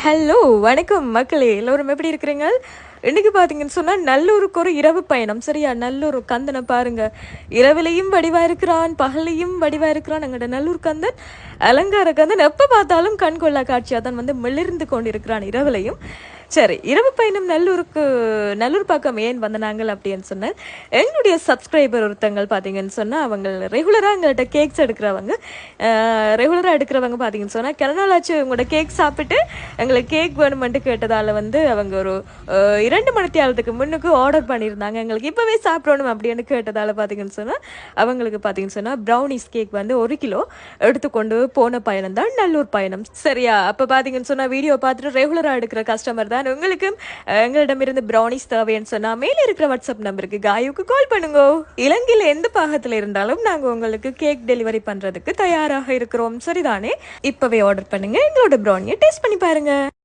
Hello வணக்கம் மக்களே, எல்லோரும் எப்படி இருக்கிறீங்க? இன்னைக்கு பார்த்தீங்கன்னு சொன்னால் நல்லூருக்கு ஒரு இரவு பயணம். சரியா, நல்லூர் கந்தனை பாருங்க, இரவிலையும் வடிவா இருக்கிறான், பகலையும் வடிவா இருக்கிறான். எங்கட நல்லூர் கந்தன் அலங்கார கந்தன் எப்போ பார்த்தாலும் கண் கொள்ளா காட்சியாக தான் வந்து மிளிர்ந்து கொண்டிருக்கிறான் இரவிலையும். சரி, இரவு பயணம் நல்லூர் பக்கம் ஏன் வந்த நாங்கள் அப்படின்னு சொன்னால், எங்களுடைய சப்ஸ்கிரைபர் ஒருத்தங்கள் பார்த்தீங்கன்னு சொன்னால் அவங்க ரெகுலராக எங்கள்கிட்ட கேக்ஸ் எடுக்கிறவங்க பார்த்தீங்கன்னு சொன்னால் கனநாளாச்சு உங்களோட கேக் சாப்பிட்டு எங்களுக்கு கேக் வேணுமென்ட்டு கேட்டதால் வந்து அவங்க ஒரு 2 மணித்தியாலத்துக்கு முன்னுக்கு ஆர்டர் பண்ணியிருந்தாங்க. எங்களுக்கு இப்போவே சாப்பிடணும் அப்படின்னு கேட்டதால் பார்த்தீங்கன்னு சொன்னால் அவங்களுக்கு பார்த்தீங்கன்னு சொன்னால் ப்ரௌனிஸ் கேக் வந்து 1 கிலோ எடுத்துக்கொண்டு போன பயணம் தான் நல்லூர் பயணம். சரியா, அப்போ பார்த்தீங்கன்னு சொன்னால் வீடியோ பார்த்துட்டு ரெகுலராக எடுக்கிற கஸ்டமர் தான் உங்களுக்கும் எங்களிடமிருந்து ப்ரௌனிஸ் தேவைன்னு சொன்னா மேலே இருக்கிற வாட்ஸ்அப் நம்பருக்கு காயுக்கு கால் பண்ணுங்க. இலங்கையில எந்த பாகத்துல இருந்தாலும் நாங்க உங்களுக்கு கேக் டெலிவரி பண்றதுக்கு தயாராக இருக்கிறோம். சரிதானே? இப்பவே ஆர்டர் பண்ணுங்க, எங்களோட ப்ரௌனியை டேஸ்ட் பண்ணி பாருங்க.